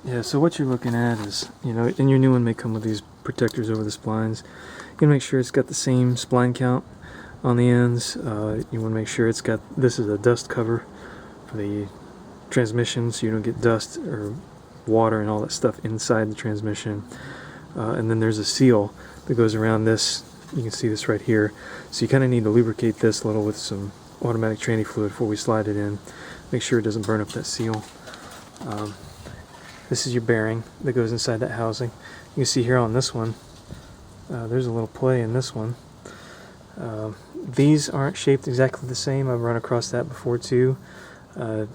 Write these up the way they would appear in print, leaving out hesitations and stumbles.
Yeah, so what you're looking at is, and your new one may come with these protectors over the splines. You can make sure it's got the same spline count on the ends. You want to make sure it's got, this is a dust cover for the transmission, so you don't get dust or water and all that stuff inside the transmission. And then there's a seal that goes around this. You can see this right here. So you kind of need to lubricate this a little with some automatic tranny fluid before we slide it in. Make sure it doesn't burn up that seal. This is your bearing that goes inside that housing. You can see here on this one, there's a little play in this one. These aren't shaped exactly the same. I've run across that before too. I'm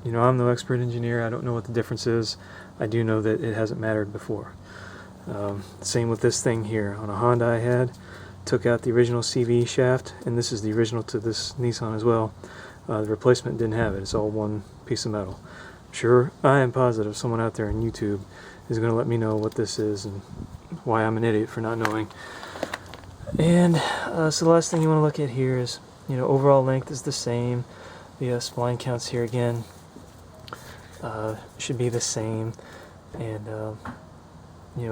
no expert engineer. I don't know what the difference is. I do know that it hasn't mattered before. Same with this thing here. On a Honda I had, took out the original CV shaft, and this is the original to this Nissan as well. The replacement didn't have it. It's all one piece of metal. Sure, I am positive someone out there on YouTube is going to let me know what this is and why I'm an idiot for not knowing. And so the last thing you want to look at here is, overall length is the same. The spline counts here again should be the same. And,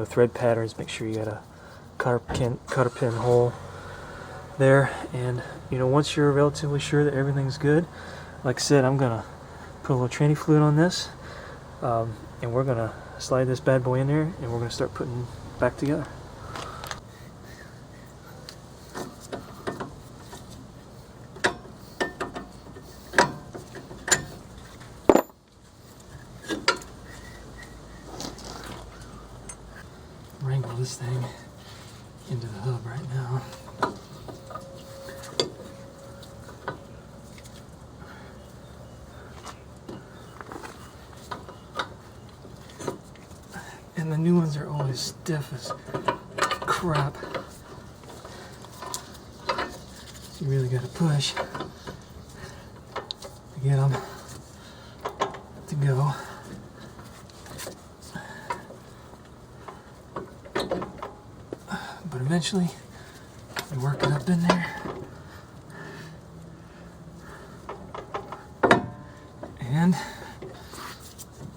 thread patterns, make sure you got a cutter pin hole there. And, once you're relatively sure that everything's good, like I said, I'm going to put a little tranny fluid on this, and we're going to slide this bad boy in there, and we're going to start putting it back together. Wrangle this thing into the hub right now. And the new ones are always stiff as crap. So you really got to push to get them to go. But eventually, you work it up in there. And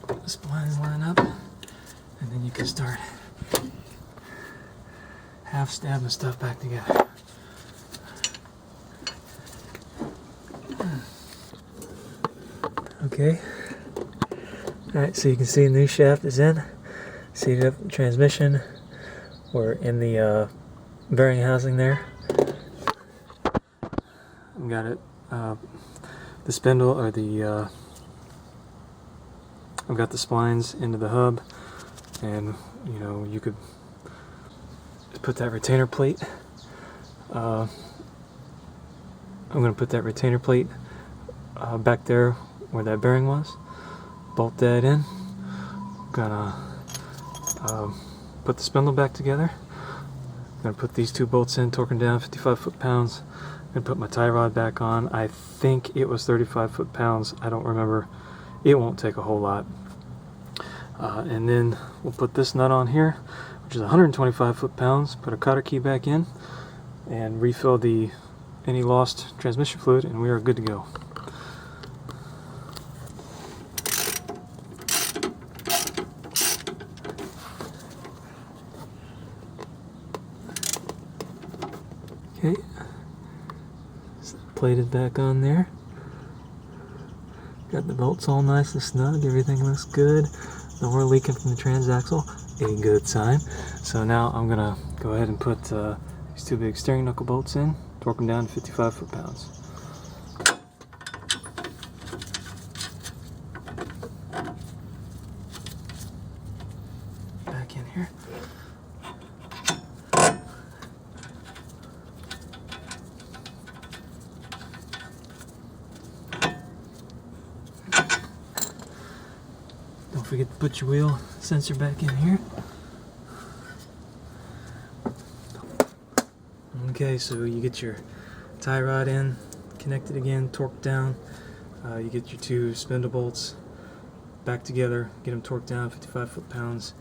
the splines line up. And then you can start half stabbing stuff back together. Okay. Alright, so you can see the new shaft is in. Seated up transmission. We're in the bearing housing there. I've got it, the spindle, or the, I've got the splines into the hub. And you could put that retainer plate. I'm going to put that retainer plate back there where that bearing was. Bolt that in. Gonna put the spindle back together. Gonna put these two bolts in, torque them down 55 foot-pounds. Gonna put my tie rod back on. I think it was 35 foot-pounds. I don't remember. It won't take a whole lot. And then we'll put this nut on here, which is 125 foot-pounds. Put a cotter key back in and refill any lost transmission fluid, and we are good to go. Okay, so plate is back on there. Got the bolts all nice and snug. Everything looks good. No more leaking from the transaxle, a good sign. So now I'm gonna go ahead and put these two big steering knuckle bolts in, torque them down to 55 foot-pounds. Back in here. Don't forget to put your wheel sensor back in here. Okay, so you get your tie rod in, connected again, torqued down. You get your two spindle bolts back together, get them torqued down 55 foot-pounds.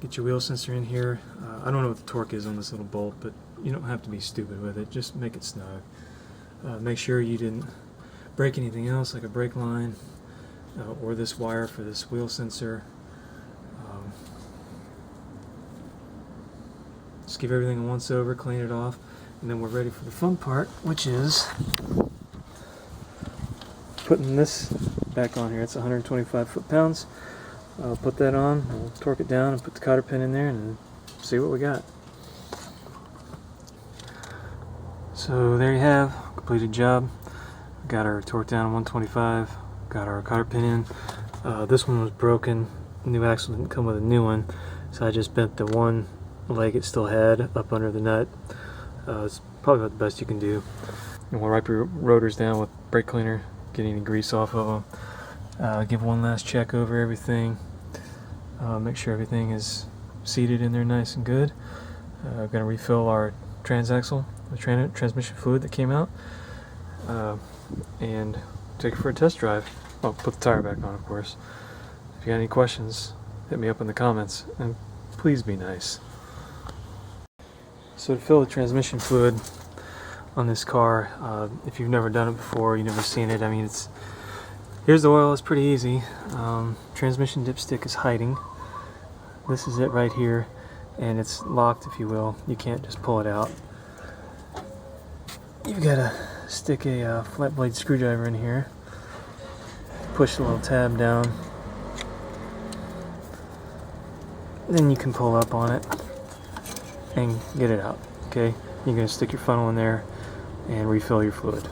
Get your wheel sensor in here. I don't know what the torque is on this little bolt, but you don't have to be stupid with it. Just make it snug. Make sure you didn't break anything else, like a brake line or this wire for this wheel sensor. Just give everything a once over, clean it off, and then we're ready for the fun part, which is putting this back on here. It's 125 foot-pounds. I'll put that on, we'll torque it down and put the cotter pin in there and see what we got. So there you have, completed job. Got our torque down 125, got our cotter pin in. This one was broken, the new axle didn't come with a new one, so I just bent the one leg it still had up under the nut. It's probably about the best you can do. And we'll wipe your rotors down with brake cleaner, get any grease off of them. Give one last check over everything, make sure everything is seated in there nice and good. Going to refill our transaxle, the transmission fluid that came out, and take it for a test drive. Well, put the tire back on, of course. If you got any questions, hit me up in the comments, and please be nice. So to fill the transmission fluid on this car, if you've never done it before, you've never seen it, I mean, here's the oil. It's pretty easy. Transmission dipstick is hiding. This is it right here, and it's locked, if you will. You can't just pull it out. You've got to stick a flat blade screwdriver in here, push the little tab down, then you can pull up on it and get it out. Okay, you're going to stick your funnel in there and refill your fluid.